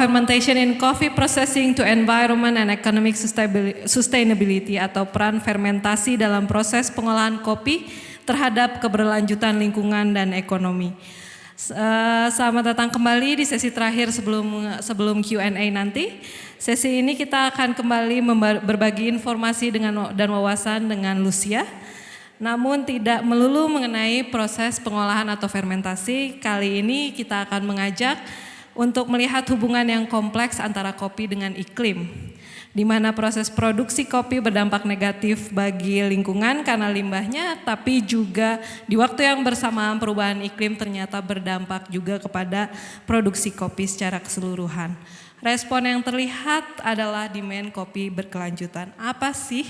fermentation in coffee processing to environment and economic sustainability atau peran fermentasi dalam proses pengolahan kopi terhadap keberlanjutan lingkungan dan ekonomi. Selamat datang kembali di sesi terakhir sebelum Q&A nanti. Sesi ini kita akan kembali berbagi informasi dan wawasan dengan Lucia. Namun tidak melulu mengenai proses pengolahan atau fermentasi. Kali ini kita akan mengajak untuk melihat hubungan yang kompleks antara kopi dengan iklim, di mana proses produksi kopi berdampak negatif bagi lingkungan karena limbahnya, tapi juga di waktu yang bersamaan perubahan iklim ternyata berdampak juga kepada produksi kopi secara keseluruhan. Respon yang terlihat adalah demand kopi berkelanjutan. Apa sih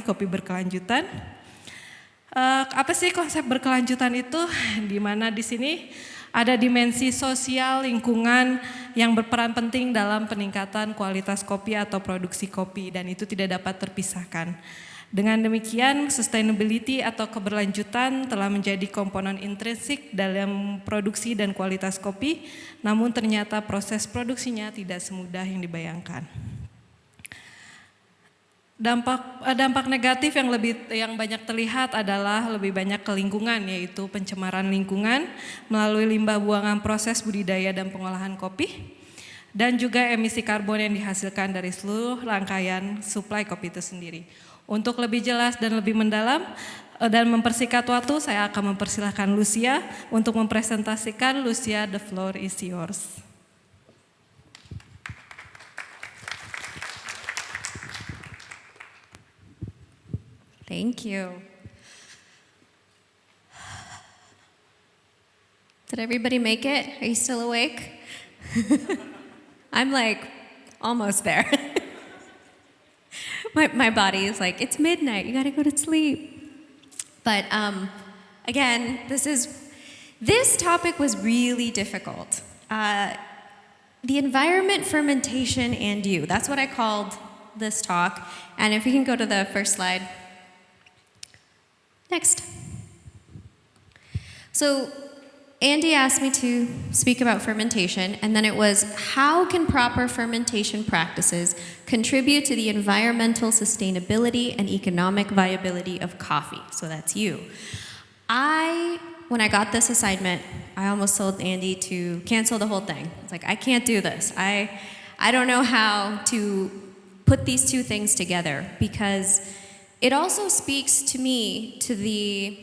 kopi berkelanjutan? Apa sih konsep berkelanjutan itu? Di mana di sini ada dimensi sosial lingkungan yang berperan penting dalam peningkatan kualitas kopi atau produksi kopi, dan itu tidak dapat terpisahkan. Dengan demikian, sustainability atau keberlanjutan telah menjadi komponen intrinsik dalam produksi dan kualitas kopi, namun ternyata proses produksinya tidak semudah yang dibayangkan. Dampak negatif yang banyak terlihat adalah lebih banyak ke lingkungan, yaitu pencemaran lingkungan melalui limbah buangan proses budidaya dan pengolahan kopi, dan juga emisi karbon yang dihasilkan dari seluruh rangkaian suplai kopi itu sendiri. Untuk lebih jelas dan lebih mendalam dan mempersingkat waktu, saya akan mempersilahkan Lucia untuk mempresentasikan. Lucia, the floor is yours. Thank you. Did everybody make it? Are you still awake? I'm like almost there. my body is like, it's midnight, you gotta go to sleep. But again, this topic was really difficult. The environment, fermentation, and you. That's what I called this talk. And if we can go to the first slide. Next. So Andy asked me to speak about fermentation, and then it was, how can proper fermentation practices contribute to the environmental sustainability and economic viability of coffee? So that's you. When I got this assignment, I almost told Andy to cancel the whole thing. It's like, I can't do this. I don't know how to put these two things together, because it also speaks to me to the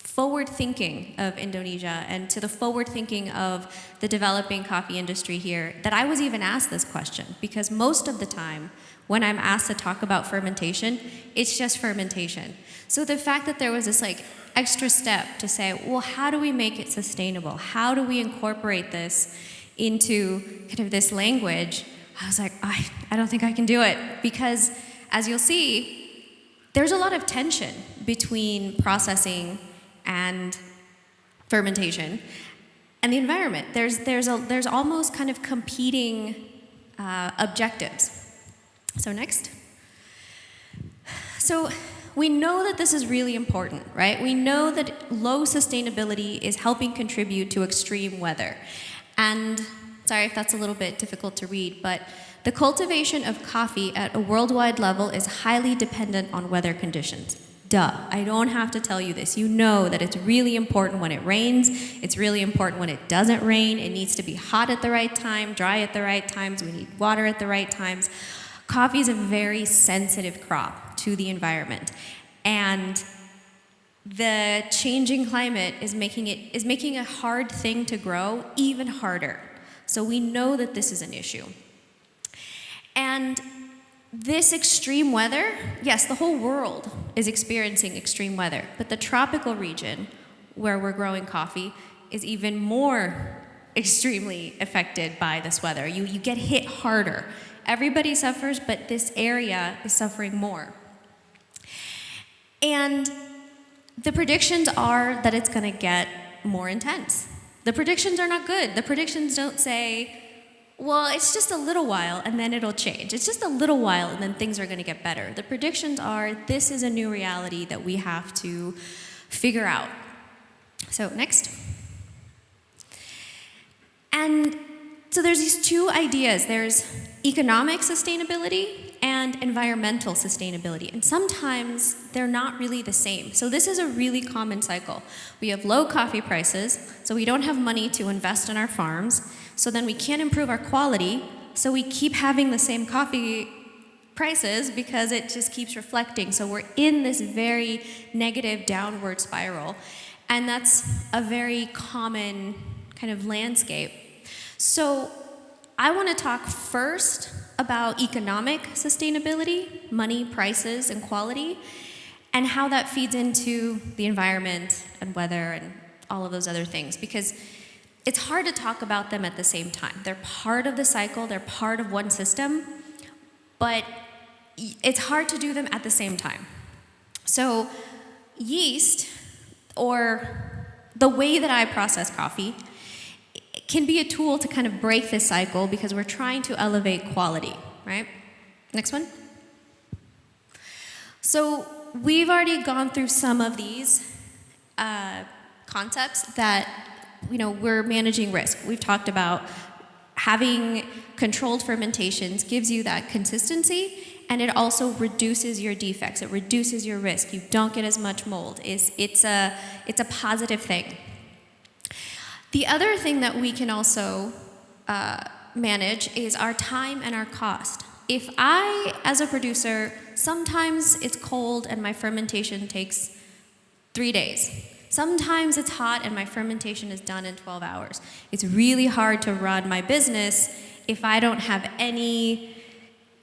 forward thinking of Indonesia and to the forward thinking of the developing coffee industry here, that I was even asked this question, because most of the time when I'm asked to talk about fermentation, it's just fermentation. So the fact that there was this extra step to say, well, how do we make it sustainable? How do we incorporate this into kind of this language? I was like, I don't think I can do it, because as you'll see, there's a lot of tension between processing and fermentation and the environment. There's almost kind of competing objectives. So next. So we know that this is really important, right? We know that low sustainability is helping contribute to extreme weather. And sorry if that's a little bit difficult to read, but the cultivation of coffee at a worldwide level is highly dependent on weather conditions. Duh, I don't have to tell you this. You know that it's really important when it rains. It's really important when it doesn't rain. It needs to be hot at the right time, dry at the right times. We need water at the right times. Coffee is a very sensitive crop to the environment. And the changing climate is making a hard thing to grow even harder. So we know that this is an issue. And this extreme weather, yes, the whole world is experiencing extreme weather, but the tropical region where we're growing coffee is even more extremely affected by this weather. You get hit harder. Everybody suffers, but this area is suffering more. And the predictions are that it's going to get more intense. The predictions are not good. The predictions don't say, well, it's just a little while and then it'll change. It's just a little while and then things are going to get better. The predictions are, this is a new reality that we have to figure out. So next. And So there's these two ideas. There's economic sustainability and environmental sustainability. And sometimes they're not really the same. So this is a really common cycle. We have low coffee prices, so we don't have money to invest in our farms. So then we can't improve our quality, so we keep having the same coffee prices because it just keeps reflecting. So we're in this very negative downward spiral. And that's a very common kind of landscape. So I want to talk first about economic sustainability, money, prices, and quality, and how that feeds into the environment and weather and all of those other things, because it's hard to talk about them at the same time. They're part of the cycle, they're part of one system, but it's hard to do them at the same time. So yeast, or the way that I process coffee, can be a tool to kind of break this cycle because we're trying to elevate quality, right? Next one. So we've already gone through some of these concepts that, we're managing risk. We've talked about having controlled fermentations gives you that consistency, and it also reduces your defects. It reduces your risk. You don't get as much mold. It's a positive thing. The other thing that we can also manage is our time and our cost. If I, as a producer, sometimes it's cold and my fermentation takes 3 days. Sometimes it's hot and my fermentation is done in 12 hours. It's really hard to run my business if I don't have any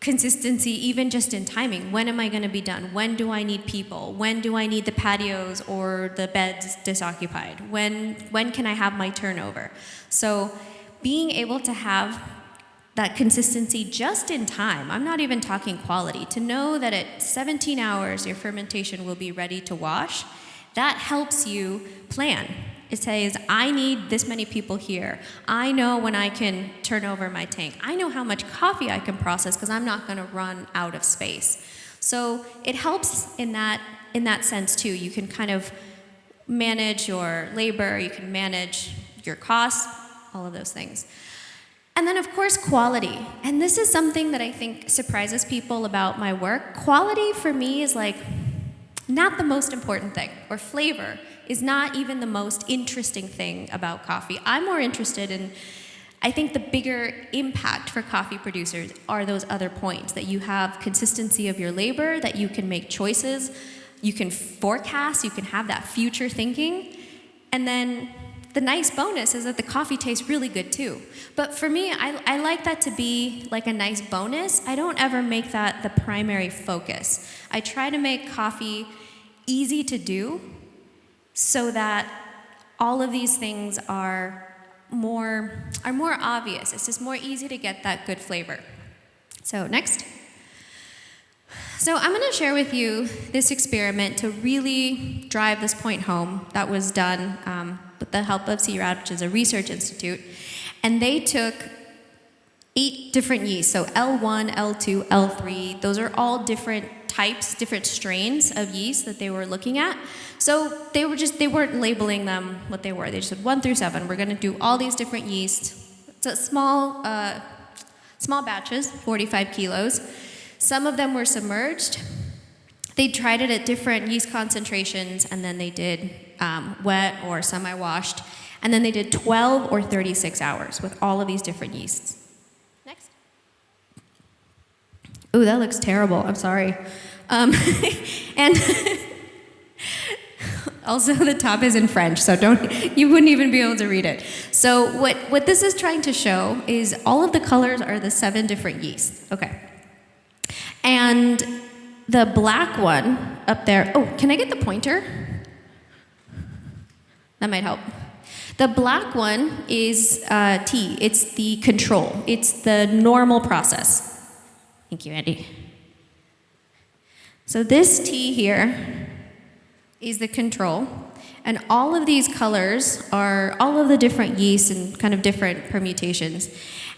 consistency, even just in timing. When am I going to be done? When do I need people? When do I need the patios or the beds disoccupied? When can I have my turnover? So being able to have that consistency just in time, I'm not even talking quality, to know that at 17 hours your fermentation will be ready to wash, that helps you plan. It says, I need this many people here. I know when I can turn over my tank. I know how much coffee I can process because I'm not going to run out of space. So it helps in that sense too. You can kind of manage your labor, you can manage your costs, all of those things. And then, of course, quality. And this is something that I think surprises people about my work. Quality for me is like not the most important thing, or flavor is not even the most interesting thing about coffee. I'm more interested in, I think the bigger impact for coffee producers are those other points, that you have consistency of your labor, that you can make choices, you can forecast, you can have that future thinking, and then the nice bonus is that the coffee tastes really good too. But for me, I like that to be like a nice bonus. I don't ever make that the primary focus. I try to make coffee easy to do so that all of these things are more obvious. It's just more easy to get that good flavor. So next. So I'm going to share with you this experiment to really drive this point home that was done with the help of CRAD, which is a research institute. And they took 8 different yeasts, so L1, L2, L3. Those are all different types, different strains of yeast that they were looking at. So they weren't labeling them what they were. They just said 1 through 7. We're going to do all these different yeasts. It's a small batches, 45 kilos. Some of them were submerged. They tried it at different yeast concentrations, and then they did wet or semi-washed, and then they did 12 or 36 hours with all of these different yeasts. Next. Ooh, that looks terrible. I'm sorry. And also the top is in French, so you wouldn't even be able to read it. So what this is trying to show is all of the colors are the 7 different yeasts. Okay. And the black one up there, oh, can I get the pointer? That might help. The black one is T. It's the control. It's the normal process. Thank you, Andy. So this T here is the control. And all of these colors are all of the different yeasts and kind of different permutations.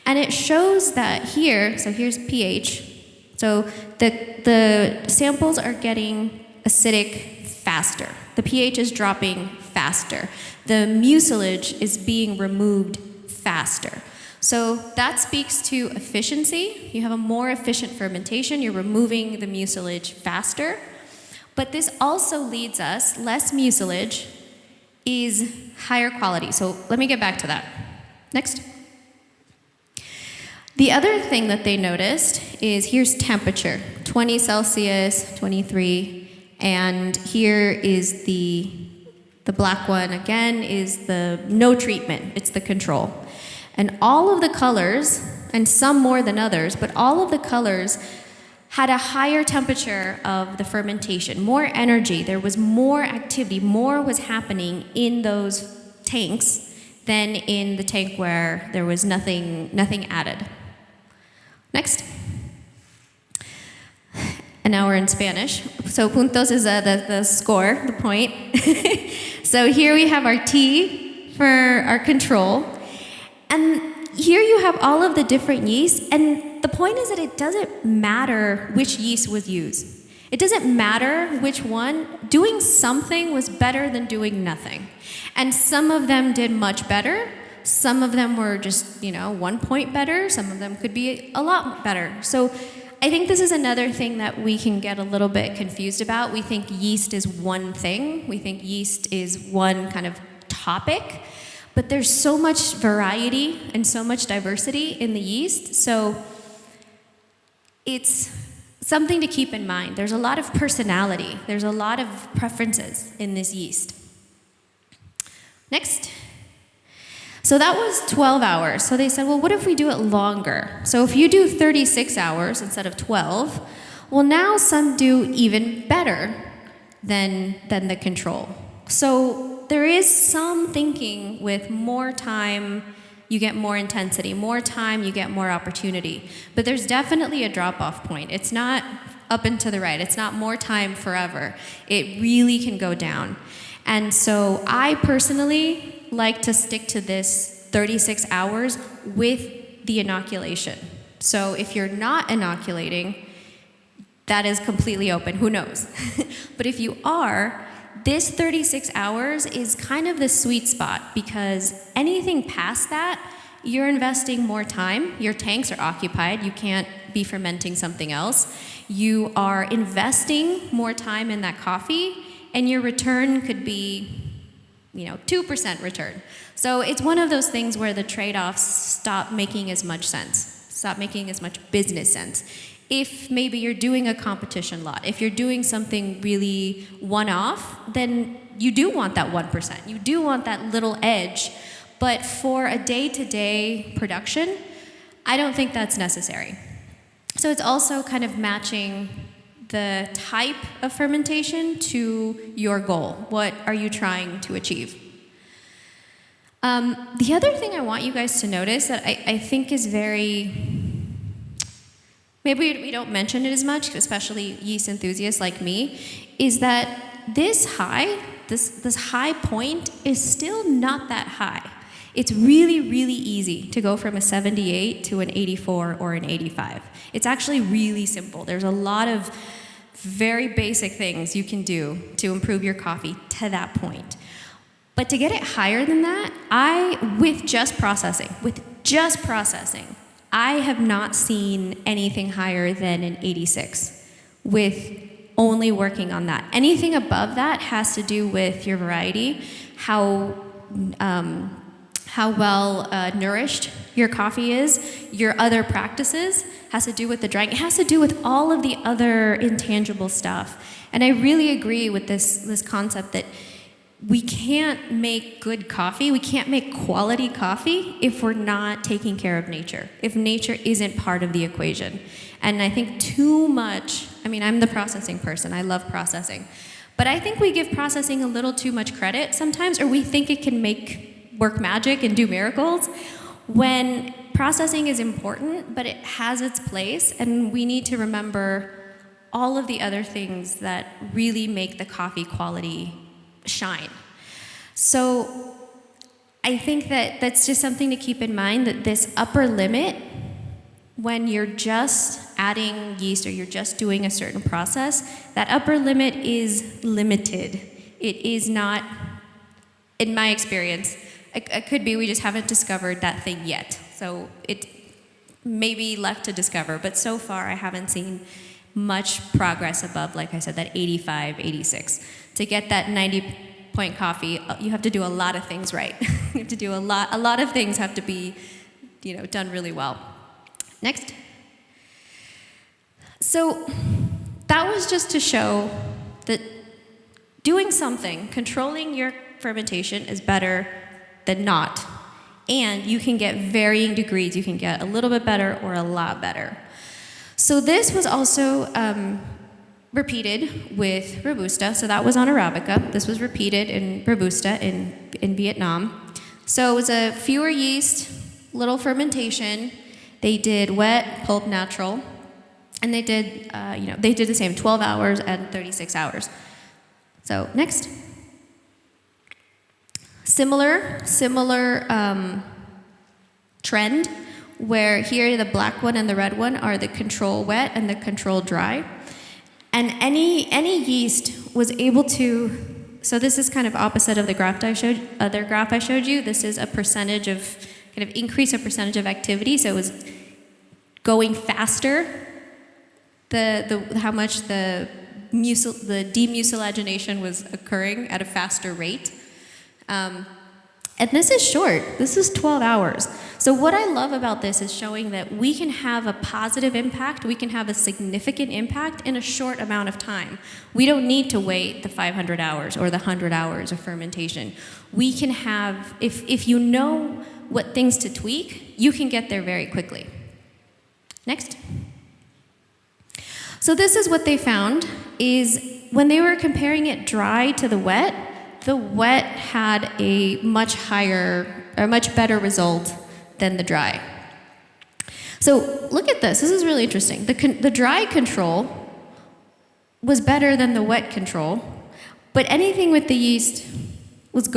And it shows that here, so here's pH. So the samples are getting acidic faster. The pH is dropping faster. The mucilage is being removed faster. So that speaks to efficiency. You have a more efficient fermentation. You're removing the mucilage faster. But this also leads us, less mucilage is higher quality. So let me get back to that. Next. The other thing that they noticed is here's temperature, 20 Celsius, 23, and here is the black one again is the no treatment, it's the control. And all of the colors, and some more than others, but all of the colors had a higher temperature of the fermentation, more energy, there was more activity, more was happening in those tanks than in the tank where there was nothing added. Next. And now we're in Spanish. So puntos is the score, the point. So here we have our T for our control. And here you have all of the different yeasts. And the point is that it doesn't matter which yeast was used. It doesn't matter which one. Doing something was better than doing nothing. And some of them did much better. Some of them were just, 1 point better. Some of them could be a lot better. So I think this is another thing that we can get a little bit confused about. We think yeast is one thing. We think yeast is one kind of topic. But there's so much variety and so much diversity in the yeast. So it's something to keep in mind. There's a lot of personality. There's a lot of preferences in this yeast. Next. So that was 12 hours. So they said, well, what if we do it longer? So if you do 36 hours instead of 12, well, now some do even better than the control. So there is some thinking with more time, you get more intensity. More time, you get more opportunity. But there's definitely a drop-off point. It's not up and to the right. It's not more time forever. It really can go down. And so I personally like to stick to this 36 hours with the inoculation. So if you're not inoculating, that is completely open, who knows? But if you are, this 36 hours is kind of the sweet spot because anything past that, you're investing more time, your tanks are occupied, you can't be fermenting something else, you are investing more time in that coffee, and your return could be 2% return. So it's one of those things where the trade-offs stop making as much sense, stop making as much business sense. If maybe you're doing a competition lot, if you're doing something really one-off, then you do want that 1%. You do want that little edge. But for a day-to-day production, I don't think that's necessary. So it's also kind of matching the type of fermentation to your goal. What are you trying to achieve? The other thing I want you guys to notice that I think is very, maybe we don't mention it as much, especially yeast enthusiasts like me, is that this high point is still not that high. It's really, really easy to go from a 78 to an 84 or an 85. It's actually really simple. There's a lot of very basic things you can do to improve your coffee to that point. But to get it higher than that, with just processing, I have not seen anything higher than an 86 with only working on that. Anything above that has to do with your variety, how well nourished your coffee is, your other practices, has to do with the drying. It has to do with all of the other intangible stuff. And I really agree with this concept that we can't make good coffee, we can't make quality coffee if we're not taking care of nature, if nature isn't part of the equation. And I think too much, I'm the processing person, I love processing, but I think we give processing a little too much credit sometimes, or we think it can work magic and do miracles, when processing is important, but it has its place, and we need to remember all of the other things that really make the coffee quality shine. So I think that that's just something to keep in mind, that this upper limit, when you're just adding yeast or you're just doing a certain process, that upper limit is limited. It is not, in my experience, it could be we just haven't discovered that thing yet. So it may be left to discover, but so far I haven't seen much progress above, like I said, that 85, 86. To get that 90-point coffee, you have to do a lot of things right. You have to do a lot of things have to be, done really well. Next. So that was just to show that doing something, controlling your fermentation is better than not. And you can get varying degrees. You can get a little bit better or a lot better. So this was also repeated with Robusta. So that was on Arabica. This was repeated in Robusta in Vietnam. So it was a fewer yeast, little fermentation. They did wet, pulp, natural. And they did, they did the same, 12 hours and 36 hours. So next. Similar trend, where here the black one and the red one are the control wet and the control dry. And any yeast was able to, so this is kind of opposite of the graph I showed you. This is a percentage of, kind of increase a percentage of activity. So it was going faster, how much the demucilagination was occurring at a faster rate. And this is short. This is 12 hours. So what I love about this is showing that we can have a positive impact, we can have a significant impact in a short amount of time. We don't need to wait the 500 hours or the 100 hours of fermentation. We can have, if you know what things to tweak, you can get there very quickly. Next. So this is what they found, is when they were comparing it dry to the wet had a much better result than the dry. So look at this. This is really interesting. The dry control was better than the wet control, but anything with the yeast was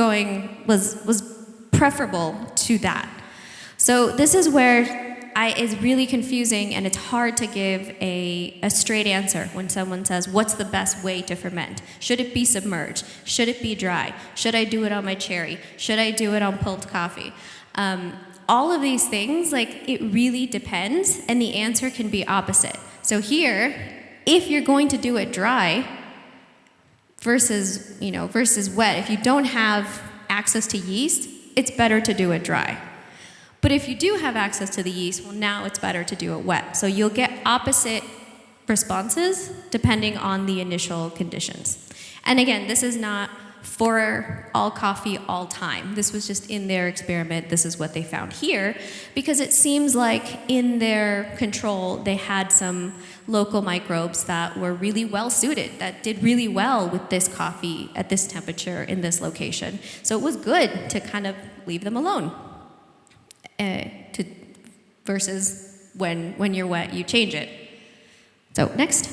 preferable to that. So this is where it's really confusing, and it's hard to give a straight answer when someone says, what's the best way to ferment? Should it be submerged? Should it be dry? Should I do it on my cherry? Should I do it on pulled coffee? All of these things, it really depends, and the answer can be opposite. So here, if you're going to do it dry versus wet, if you don't have access to yeast, it's better to do it dry. But if you do have access to the yeast, well, now it's better to do it wet. So you'll get opposite responses depending on the initial conditions. And again, this is not for all coffee all time. This was just in their experiment. This is what they found here, because it seems like in their control, they had some local microbes that were really well suited, that did really well with this coffee at this temperature in this location. So it was good to kind of leave them alone. Versus when you're wet, you change it. So next.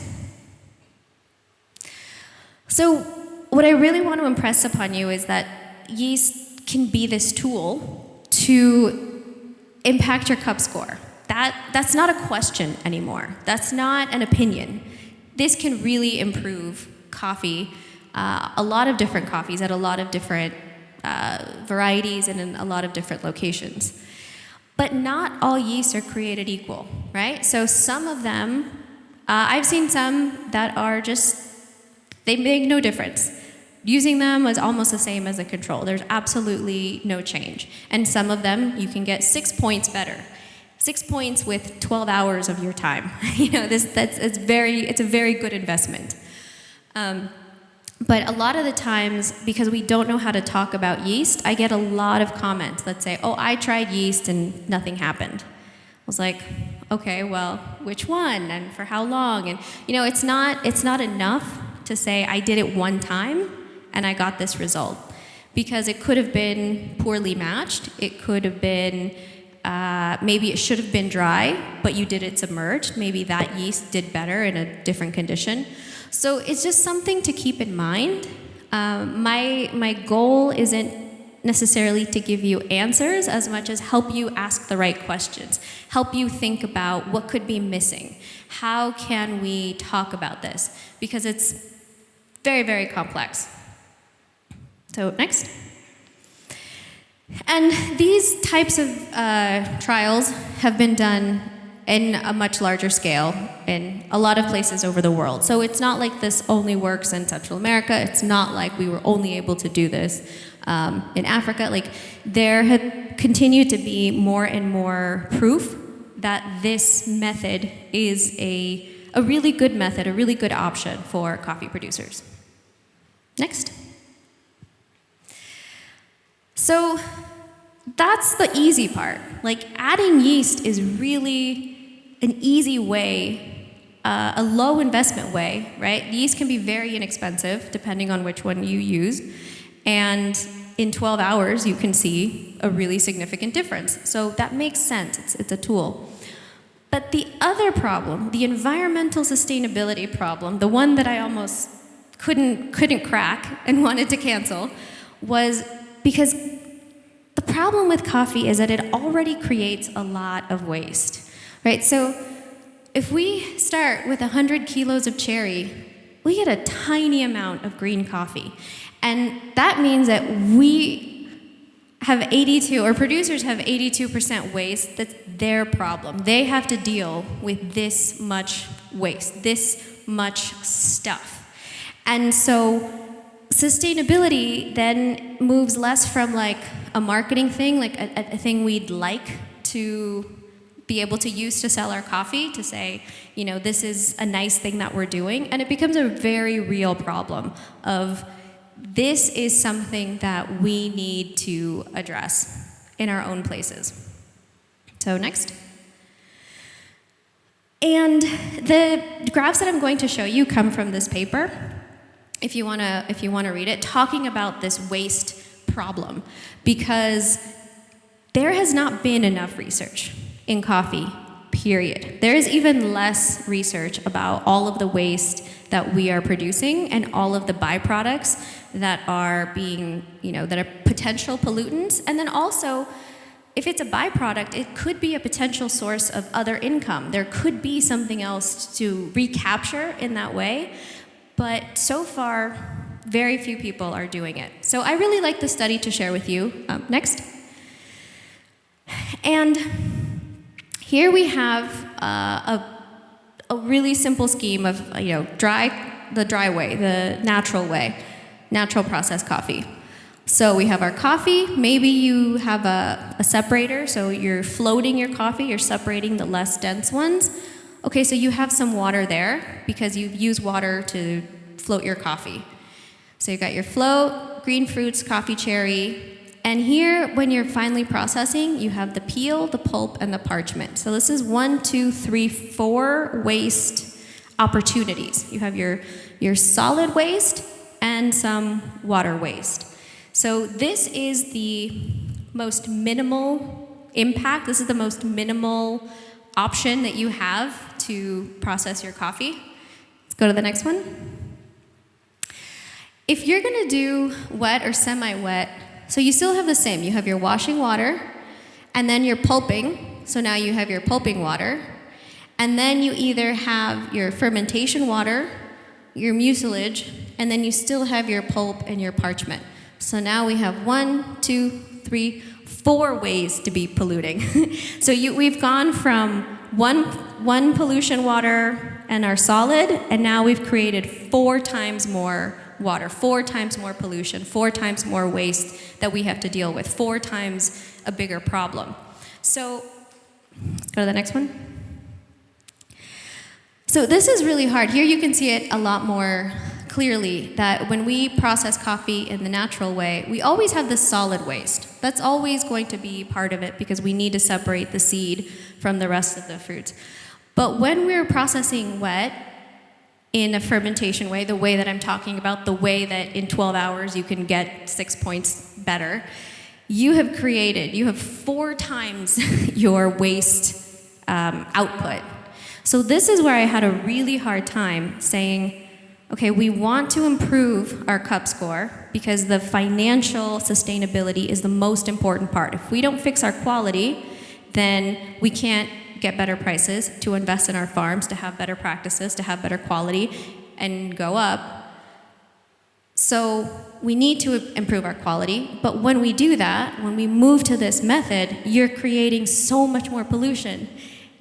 So what I really want to impress upon you is that yeast can be this tool to impact your cup score. That's not a question anymore. That's not an opinion. This can really improve coffee, a lot of different coffees at a lot of different varieties and in a lot of different locations. But not all yeasts are created equal, right? So some of them, I've seen some that are they make no difference. Using them is almost the same as a control. There's absolutely no change. And some of them, you can get 6 points better. 6 points with 12 hours of your time. It's a very good investment. But a lot of the times, because we don't know how to talk about yeast, I get a lot of comments that say, oh, I tried yeast and nothing happened. I was like, okay, well, which one and for how long? And it's not enough to say I did it one time and I got this result, because it could have been poorly matched. It could have been, maybe it should have been dry, but you did it submerged. Maybe that yeast did better in a different condition. So it's just something to keep in mind. My goal isn't necessarily to give you answers as much as help you ask the right questions, help you think about what could be missing. How can we talk about this? Because it's very, very complex. So next. And these types of trials have been done in a much larger scale in a lot of places over the world. So it's not like this only works in Central America. It's not like we were only able to do this in Africa. Like, there had continued to be more and more proof that this method is a really good method, a really good option for coffee producers. Next. So that's the easy part. Like, adding yeast is really an easy way, a low investment way, right? Yeast can be very inexpensive depending on which one you use. And in 12 hours, you can see a really significant difference. So that makes sense. It's a tool. But the other problem, the environmental sustainability problem, the one that I almost couldn't crack and wanted to cancel, was because the problem with coffee is that it already creates a lot of waste, right? So if we start with 100 kilos of cherry, we get a tiny amount of green coffee. And that means that we have 82, or producers have 82% waste. That's their problem. They have to deal with this much waste, this much stuff. And so sustainability then moves less from like a marketing thing, like a thing we'd like to be able to use to sell our coffee, to say, you know, this is a nice thing that we're doing, and it becomes a very real problem of this is something that we need to address in our own places. So next. And the graphs that I'm going to show you come from this paper, if you want to read it, talking about this waste problem, because there has not been enough research in coffee, period. There is even less research about all of the waste that we are producing and all of the byproducts that are being, that are potential pollutants. And then also, if it's a byproduct, it could be a potential source of other income. There could be something else to recapture in that way. But so far, very few people are doing it. So I really like the study to share with you. Next. And here we have a really simple scheme of, the dry way, the natural way, natural processed coffee. So we have our coffee. Maybe you have a separator, so you're floating your coffee, you're separating the less dense ones. Okay, so you have some water there because you use water to float your coffee. So you got your float, green fruits, coffee cherry, and here, when you're finally processing, you have the peel, the pulp, and the parchment. So this is 1, 2, 3, 4 waste opportunities. You have your solid waste and some water waste. So this is the most minimal impact. This is the most minimal option that you have to process your coffee. Let's go to the next one. If you're going to do wet or semi-wet, so you still have the same. You have your washing water, and then you're pulping. So now you have your pulping water. And then you either have your fermentation water, your mucilage, and then you still have your pulp and your parchment. So now we have 1, 2, 3, 4 ways to be polluting. So we've gone from one pollution water and our solid, and now we've created 4 times more water, 4 times more pollution, 4 times more waste that we have to deal with, 4 times a bigger problem. So let's go to the next one. So this is really hard. Here you can see it a lot more clearly, that when we process coffee in the natural way, we always have this solid waste. That's always going to be part of it because we need to separate the seed from the rest of the fruits. But when we're processing wet, in a fermentation way, the way that I'm talking about, the way that in 12 hours you can get 6 points better, you have 4 times your waste output. So this is where I had a really hard time saying, okay, we want to improve our cup score because the financial sustainability is the most important part. If we don't fix our quality, then we can't get better prices, to invest in our farms, to have better practices, to have better quality, and go up. So we need to improve our quality, but when we do that, when we move to this method, you're creating so much more pollution.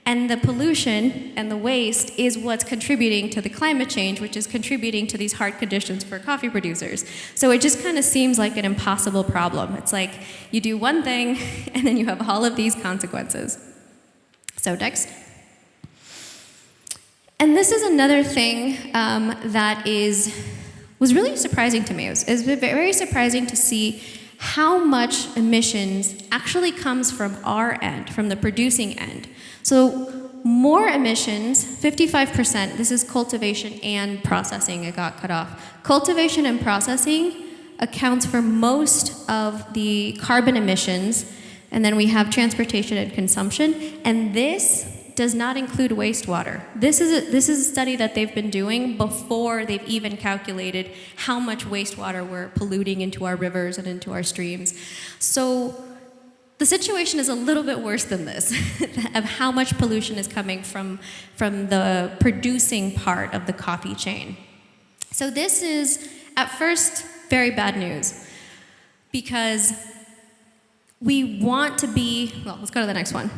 And the pollution and the waste is what's contributing to the climate change, which is contributing to these hard conditions for coffee producers. So it just kind of seems like an impossible problem. It's like you do one thing, and then you have all of these consequences. So next. And this is another thing that was really surprising to me. It was very surprising to see how much emissions actually comes from our end, from the producing end. So more emissions, 55%, this is cultivation and processing, it got cut off. Cultivation and processing accounts for most of the carbon emissions, and then we have transportation and consumption, and this does not include wastewater. This is a study that they've been doing before they've even calculated how much wastewater we're polluting into our rivers and into our streams. So the situation is a little bit worse than this, of how much pollution is coming from the producing part of the coffee chain. So this is, at first, very bad news, because we want to be, well, let's go to the next one.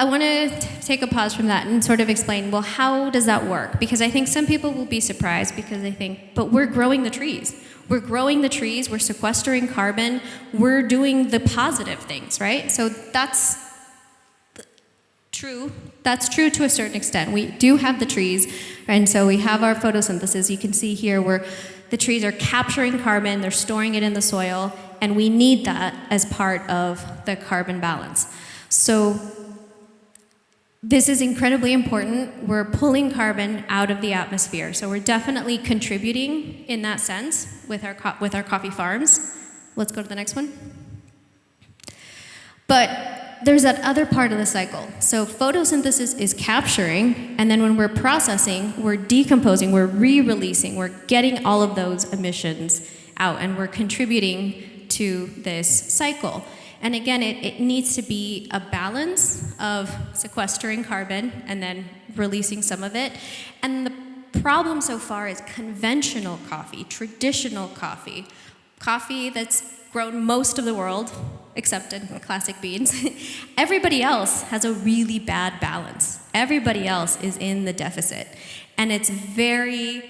I want to take a pause from that and sort of explain, well, how does that work? Because I think some people will be surprised because they think, but we're growing the trees. We're growing the trees, we're sequestering carbon, we're doing the positive things, right? So that's true. That's true to a certain extent. We do have the trees, and so we have our photosynthesis. You can see here where the trees are capturing carbon, they're storing it in the soil, and we need that as part of the carbon balance. So this is incredibly important. We're pulling carbon out of the atmosphere. So we're definitely contributing in that sense with our coffee farms. Let's go to the next one. But there's that other part of the cycle. So photosynthesis is capturing, and then when we're processing, we're decomposing, we're re-releasing, we're getting all of those emissions out, and we're contributing to this cycle. And again, it needs to be a balance of sequestering carbon and then releasing some of it. And the problem so far is conventional coffee, traditional coffee, coffee that's grown most of the world, except in classic beans. Everybody else has a really bad balance. Everybody else is in the deficit. And it's very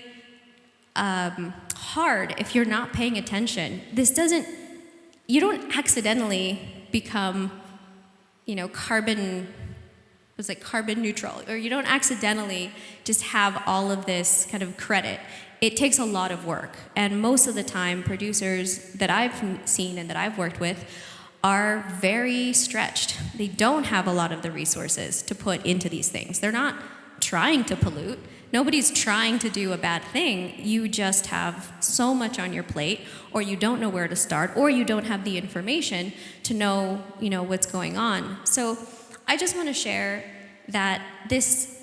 hard if you're not paying attention. You don't accidentally become, carbon neutral, or you don't accidentally just have all of this kind of credit. It takes a lot of work, and most of the time, producers that I've seen and that I've worked with are very stretched. They don't have a lot of the resources to put into these things. They're not trying to pollute. Nobody's trying to do a bad thing. You just have so much on your plate, or you don't know where to start, or you don't have the information to know, what's going on. So I just want to share that this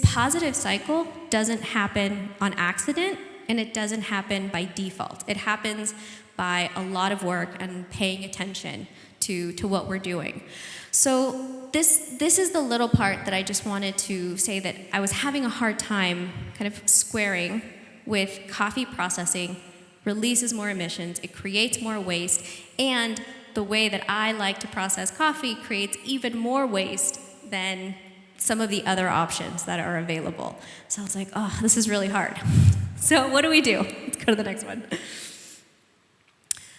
positive cycle doesn't happen on accident, and it doesn't happen by default. It happens by a lot of work and paying attention to what we're doing. So this is the little part that I just wanted to say that I was having a hard time kind of squaring with. Coffee processing releases more emissions, it creates more waste, and the way that I like to process coffee creates even more waste than some of the other options that are available. So I was like, oh, this is really hard. So what do we do? Let's go to the next one.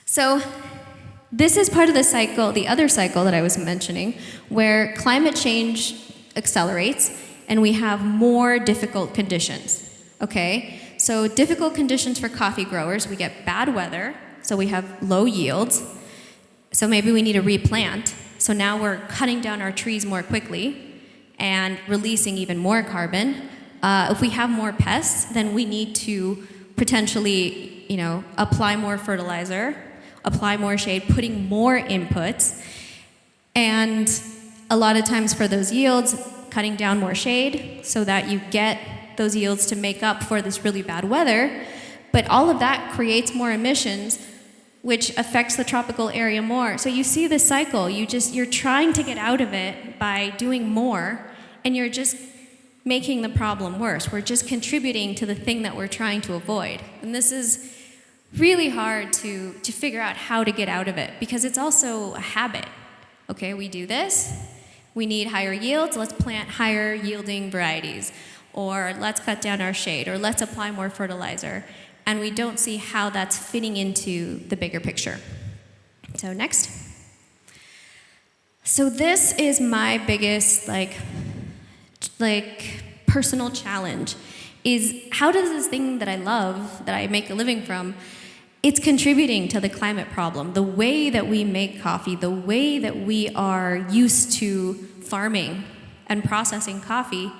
So this is part of the cycle, the other cycle that I was mentioning, where climate change accelerates and we have more difficult conditions, okay? So difficult conditions for coffee growers, we get bad weather, so we have low yields, so maybe we need to replant. So now we're cutting down our trees more quickly and releasing even more carbon. If we have more pests, then we need to potentially, apply more fertilizer, apply more shade, putting more inputs, and a lot of times for those yields, cutting down more shade so that you get those yields to make up for this really bad weather. But all of that creates more emissions, which affects the tropical area more. So you see this cycle, you're trying to get out of it by doing more, and you're just making the problem worse. We're just contributing to the thing that we're trying to avoid. And this is really hard to figure out how to get out of it, because it's also a habit. Okay, we do this, we need higher yields, let's plant higher yielding varieties, or let's cut down our shade, or let's apply more fertilizer. And we don't see how that's fitting into the bigger picture. So next. So this is my biggest personal challenge, is how does this thing that I love, that I make a living from, it's contributing to the climate problem. The way that we make coffee, the way that we are used to farming and processing coffee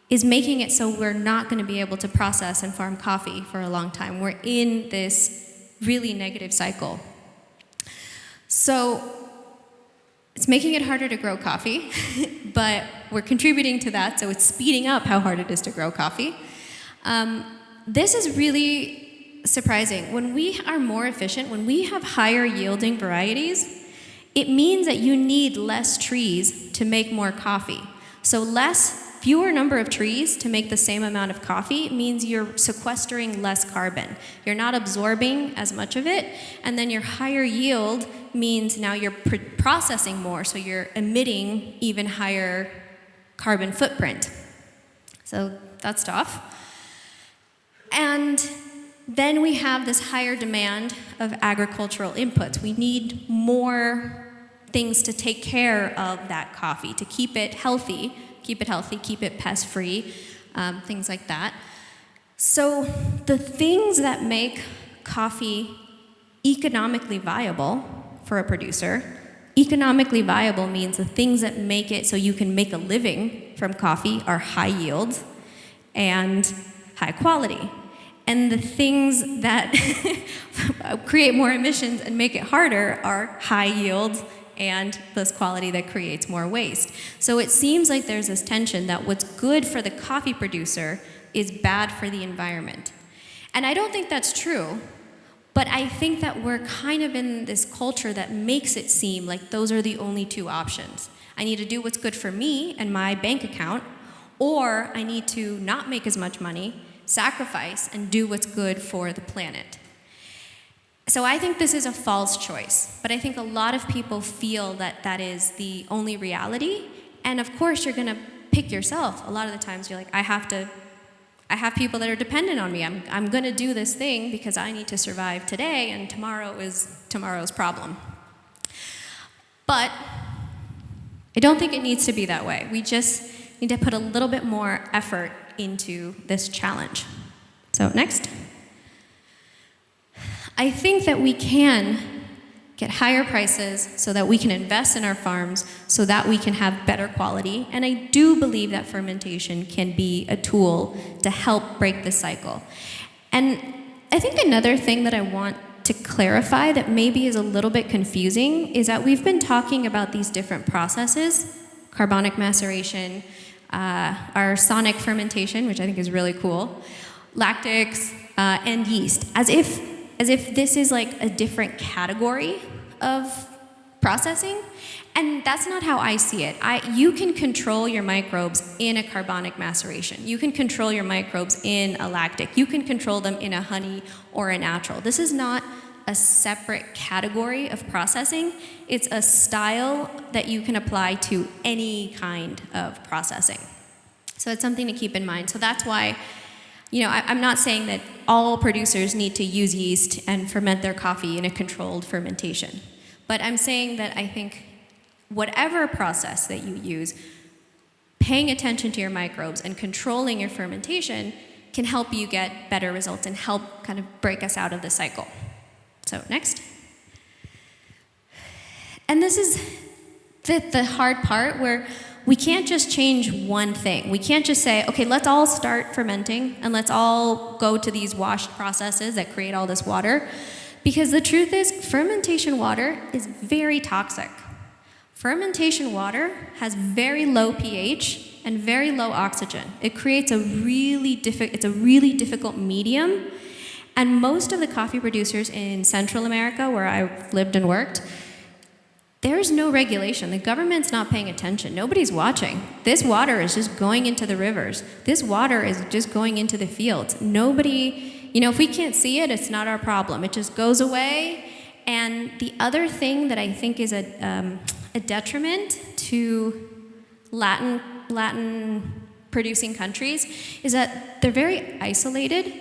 is making it so we're not going to be able to process and farm coffee for a long time. We're in this really negative cycle. So it's making it harder to grow coffee, but we're contributing to that, so it's speeding up how hard it is to grow coffee. This is really surprising. When we are more efficient, when we have higher yielding varieties, it means that you need less trees to make more coffee. So fewer number of trees to make the same amount of coffee means you're sequestering less carbon. You're not absorbing as much of it, and then your higher yield means now you're processing more, so you're emitting even higher carbon footprint. So that's tough. And then we have this higher demand of agricultural inputs. We need more things to take care of that coffee, to keep it healthy, keep it pest-free, things like that. So the things that make coffee economically viable for a producer, economically viable means the things that make it so you can make a living from coffee are high yield and high quality. And the things that create more emissions and make it harder are high yield and this quality that creates more waste. So it seems like there's this tension that what's good for the coffee producer is bad for the environment. And I don't think that's true, but I think that we're kind of in this culture that makes it seem like those are the only two options. I need to do what's good for me and my bank account, or I need to not make as much money, sacrifice, and do what's good for the planet. So I think this is a false choice, but I think a lot of people feel that that is the only reality, and of course you're gonna pick yourself. A lot of the times you're like, I have people that are dependent on me. I'm gonna do this thing because I need to survive today, and tomorrow is tomorrow's problem. But I don't think it needs to be that way. We just need to put a little bit more effort into this challenge. So next. I think that we can get higher prices so that we can invest in our farms so that we can have better quality. And I do believe that fermentation can be a tool to help break the cycle. And I think another thing that I want to clarify that maybe is a little bit confusing is that we've been talking about these different processes, carbonic maceration, our sonic fermentation, which I think is really cool, lactics, and yeast, as if this is like a different category of processing, and that's not how I see it. You can control your microbes in a carbonic maceration. You can control your microbes in a lactic. You can control them in a honey or a natural. This is not a separate category of processing. It's a style that you can apply to any kind of processing. So it's something to keep in mind. So that's why, I'm not saying that all producers need to use yeast and ferment their coffee in a controlled fermentation. But I'm saying that I think whatever process that you use, paying attention to your microbes and controlling your fermentation can help you get better results and help kind of break us out of the cycle. So next. And this is the hard part where we can't just change one thing. We can't just say, okay, let's all start fermenting and let's all go to these washed processes that create all this water. Because the truth is, fermentation water is very toxic. Fermentation water has very low pH and very low oxygen. It creates a really difficult medium. And most of the coffee producers in Central America, where I've lived and worked, there's no regulation. The government's not paying attention. Nobody's watching. This water is just going into the rivers. This water is just going into the fields. Nobody, if we can't see it, it's not our problem. It just goes away. And the other thing that I think is a detriment to Latin producing countries is that they're very isolated.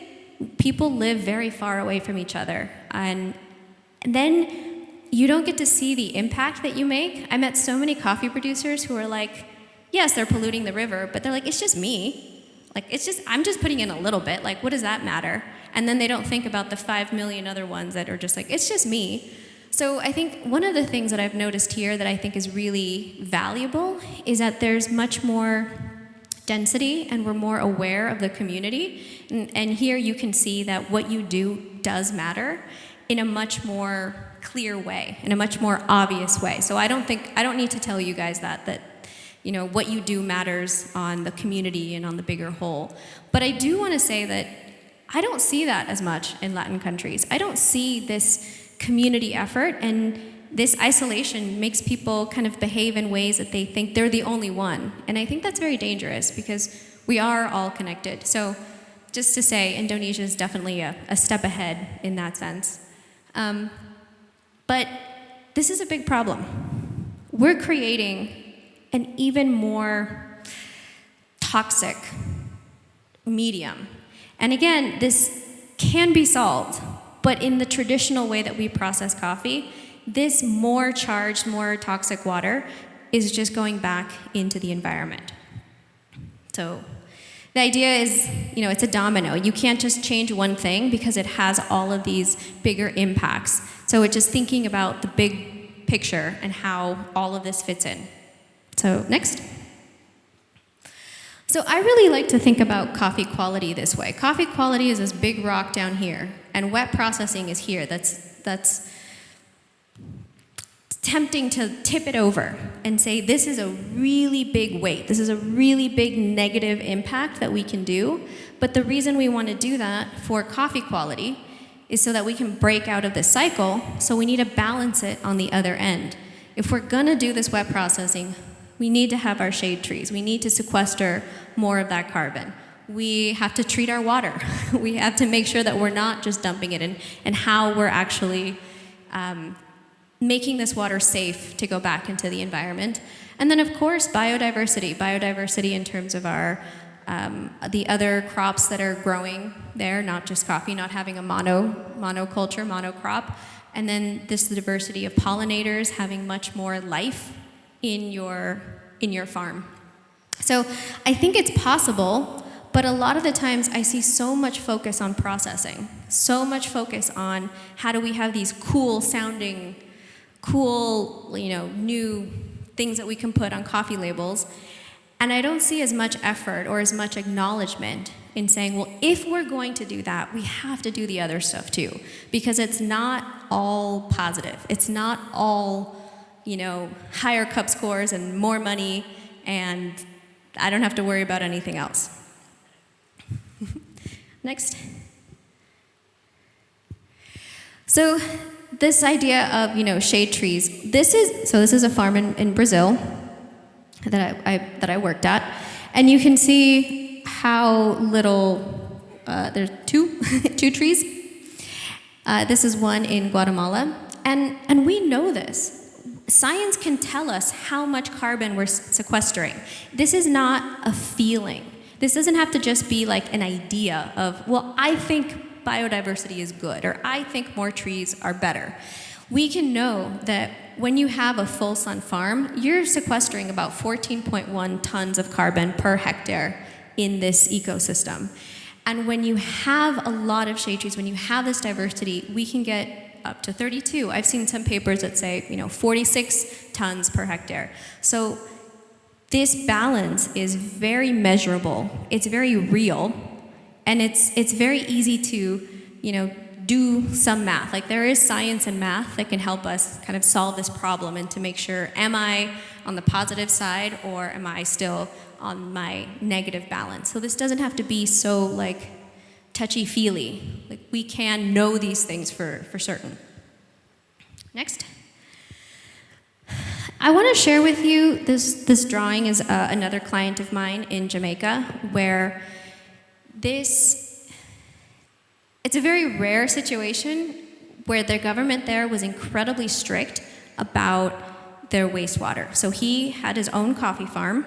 People live very far away from each other. And then you don't get to see the impact that you make. I met so many coffee producers who are like, yes, they're polluting the river, but they're like, it's just me. Like, I'm just putting in a little bit. Like, what does that matter? And then they don't think about the 5 million other ones that are just like, it's just me. So I think one of the things that I've noticed here that I think is really valuable is that there's much more density and we're more aware of the community. And here you can see that what you do does matter in a much more clear way, in a much more obvious way. So I don't need to tell you guys that what you do matters on the community and on the bigger whole. But I do want to say that I don't see that as much in Latin countries. I don't see this community effort, and this isolation makes people kind of behave in ways that they think they're the only one. And I think that's very dangerous because we are all connected. So just to say, Indonesia is definitely a step ahead in that sense. But this is a big problem. We're creating an even more toxic medium. And again, this can be solved, but in the traditional way that we process coffee, this more charged, more toxic water is just going back into the environment. So the idea is, it's a domino. You can't just change one thing because it has all of these bigger impacts. So it's just thinking about the big picture and how all of this fits in. So next. So I really like to think about coffee quality this way. Coffee quality is this big rock down here, and wet processing is here. That's tempting to tip it over and say this is a really big weight. This is a really big negative impact that we can do. But the reason we want to do that for coffee quality is so that we can break out of this cycle. So we need to balance it on the other end. If we're going to do this wet processing, we need to have our shade trees. We need to sequester more of that carbon. We have to treat our water. We have to make sure that we're not just dumping it in, and how we're actually making this water safe to go back into the environment. And then, of course, biodiversity. Biodiversity in terms of our the other crops that are growing there, not just coffee, not having a monoculture, monocrop. And then this diversity of pollinators, having much more life in your farm. So I think it's possible, but a lot of the times I see so much focus on processing, so much focus on how do we have these cool sounding, new things that we can put on coffee labels. And I don't see as much effort or as much acknowledgement in saying, well, if we're going to do that, we have to do the other stuff too, because it's not all positive. It's not all, higher cup scores and more money, and I don't have to worry about anything else. Next. So this idea of, shade trees, this is a farm in Brazil that I worked at, and you can see how little, there's two trees. This is one in Guatemala, and we know this. Science can tell us how much carbon we're sequestering. This is not a feeling. This doesn't have to just be like an idea of, well, I think biodiversity is good, or I think more trees are better. We can know that when you have a full sun farm, you're sequestering about 14.1 tons of carbon per hectare in this ecosystem. And when you have a lot of shade trees, when you have this diversity, we can get up to 32. I've seen some papers that say, 46 tons per hectare. So this balance is very measurable, it's very real, and it's very easy to, do some math. Like, there is science and math that can help us kind of solve this problem and to make sure, am I on the positive side or am I still on my negative balance? So this doesn't have to be so touchy-feely. Like, we can know these things for certain. Next. I want to share with you this drawing is another client of mine in Jamaica, where it's a very rare situation where the government there was incredibly strict about their wastewater. So he had his own coffee farm,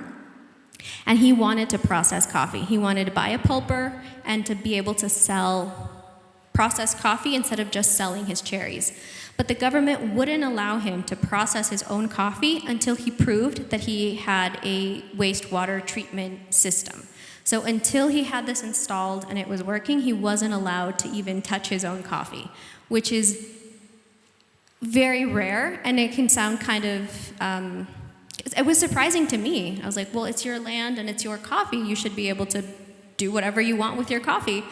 and he wanted to process coffee. He wanted to buy a pulper and to be able to sell processed coffee instead of just selling his cherries. But the government wouldn't allow him to process his own coffee until he proved that he had a wastewater treatment system. So until he had this installed and it was working, he wasn't allowed to even touch his own coffee, which is very rare, and it can sound kind of, it was surprising to me. I was like, well, it's your land and it's your coffee. You should be able to do whatever you want with your coffee.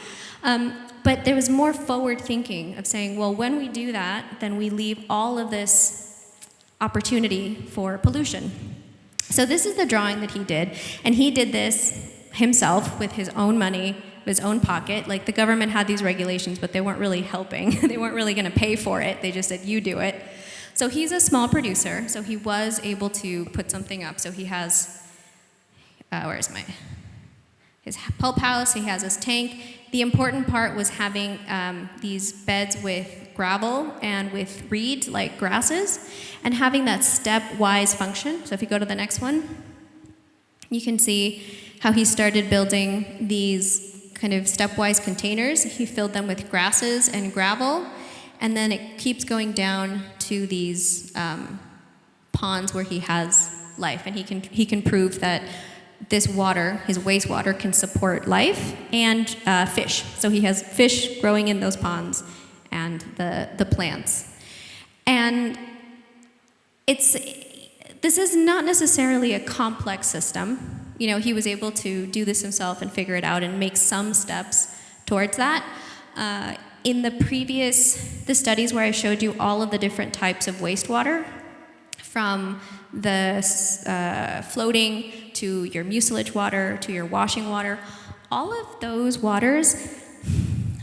But there was more forward thinking of saying, well, when we do that, then we leave all of this opportunity for pollution. So this is the drawing that he did, and he did this himself with his own money, his own pocket. Like, the government had these regulations, but they weren't really helping. They weren't really going to pay for it. They just said, you do it. So he's a small producer, so he was able to put something up. So he has, his pulp house, he has his tank. The important part was having these beds with gravel and with reeds, like grasses, and having that stepwise function. So if you go to the next one, you can see how he started building these kind of stepwise containers. He filled them with grasses and gravel, and then it keeps going down to these ponds where he has life, and he can prove that this water, his wastewater, can support life and fish. So he has fish growing in those ponds and the plants. And this is not necessarily a complex system. You know, he was able to do this himself and figure it out and make some steps towards that. In the studies where I showed you all of the different types of wastewater, from the floating to your mucilage water to your washing water, all of those waters,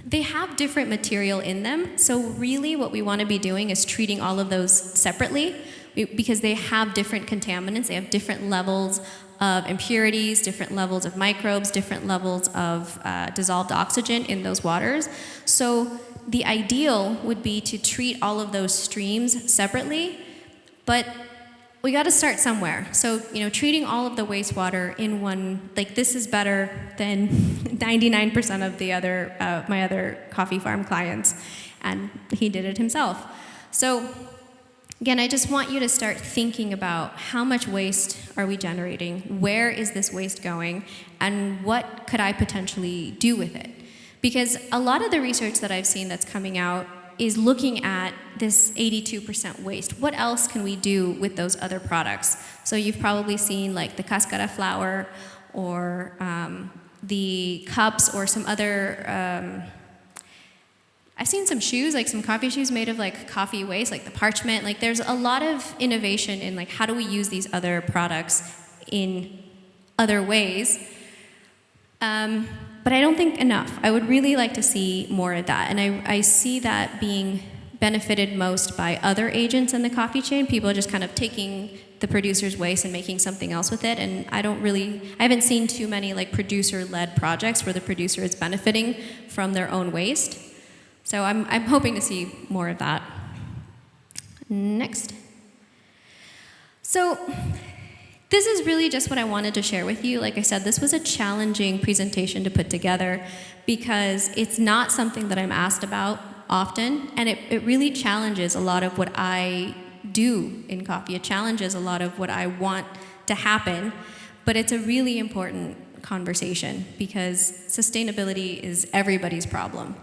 they have different material in them. So really what we want to be doing is treating all of those separately, because they have different contaminants, they have different levels of impurities, different levels of microbes, different levels of dissolved oxygen in those waters. So the ideal would be to treat all of those streams separately, but we got to start somewhere. So, you know, treating all of the wastewater in one, like, this is better than 99% of the other, my other coffee farm clients, and he did it himself. So, again, I just want you to start thinking about how much waste are we generating, where is this waste going, and what could I potentially do with it? Because a lot of the research that I've seen that's coming out is looking at this 82% waste. What else can we do with those other products? So you've probably seen like the cascara flour, or the cups, or some other, I've seen some shoes, like some coffee shoes made of like coffee waste, like the parchment. Like, there's a lot of innovation in like how do we use these other products in other ways. But I don't think enough. I would really like to see more of that. And I see that being benefited most by other agents in the coffee chain. People are just kind of taking the producer's waste and making something else with it. And I haven't seen too many like producer-led projects where the producer is benefiting from their own waste. So I'm hoping to see more of that. Next. So this is really just what I wanted to share with you. Like I said, this was a challenging presentation to put together because it's not something that I'm asked about often, and it really challenges a lot of what I do in coffee. It challenges a lot of what I want to happen, but it's a really important conversation because sustainability is everybody's problem.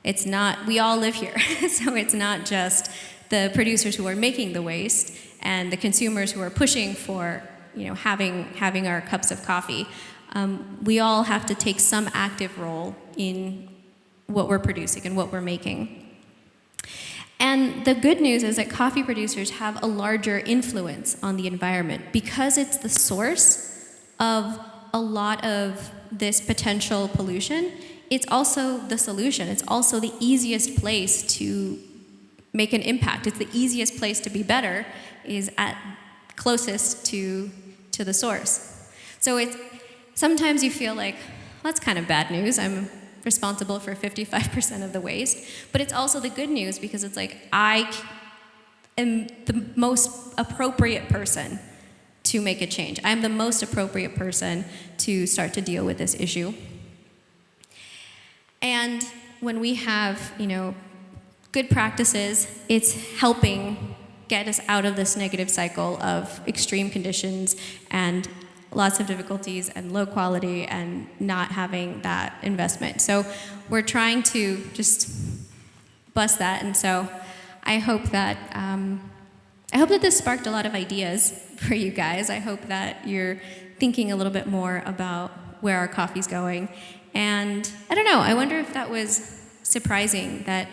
It's not, we all live here, so it's not just the producers who are making the waste and the consumers who are pushing for, you know, having our cups of coffee. We all have to take some active role in what we're producing and what we're making. And the good news is that coffee producers have a larger influence on the environment because it's the source of a lot of this potential pollution. It's also the solution. It's also the easiest place to make an impact. It's the easiest place to be better is at closest to the source. So sometimes you feel like, well, that's kind of bad news. I'm responsible for 55% of the waste. But it's also the good news because it's like I am the most appropriate person to make a change. I'm the most appropriate person to start to deal with this issue. And when we have, good practices, it's helping get us out of this negative cycle of extreme conditions and lots of difficulties and low quality and not having that investment. So we're trying to just bust that. And so I hope that this sparked a lot of ideas for you guys. I hope that you're thinking a little bit more about where our coffee's going. And I don't know, I wonder if that was surprising that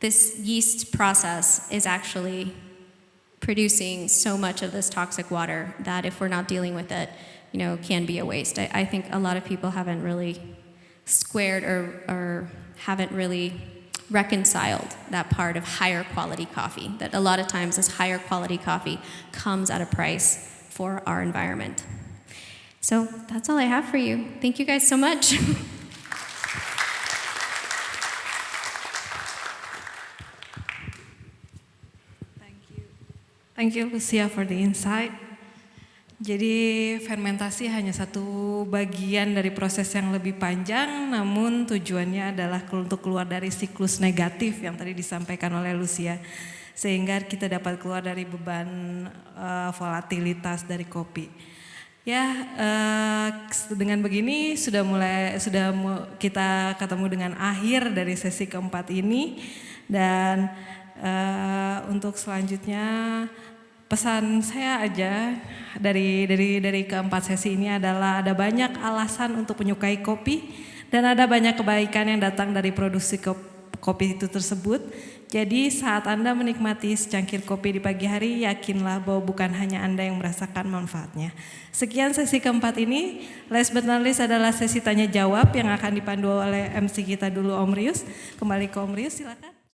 this yeast process is actually producing so much of this toxic water that if we're not dealing with it, can be a waste. I think a lot of people haven't really squared or haven't really reconciled that part of higher quality coffee, that a lot of times this higher quality coffee comes at a price for our environment. So that's all I have for you. Thank you guys so much. Thank you Lucia for the insight. Jadi fermentasi hanya satu bagian dari proses yang lebih panjang, namun tujuannya adalah untuk keluar dari siklus negatif yang tadi disampaikan oleh Lucia, sehingga kita dapat keluar dari beban volatilitas dari kopi. Ya, dengan begini kita ketemu dengan akhir dari sesi keempat ini, dan untuk selanjutnya pesan saya aja dari keempat sesi ini adalah ada banyak alasan untuk menyukai kopi dan ada banyak kebaikan yang datang dari produksi kopi itu tersebut. Jadi saat Anda menikmati secangkir kopi di pagi hari, yakinlah bahwa bukan hanya Anda yang merasakan manfaatnya. Sekian sesi keempat ini. Last but not least adalah sesi tanya jawab yang akan dipandu oleh MC kita dulu, Om Rius. Kembali ke Om Rius, silakan.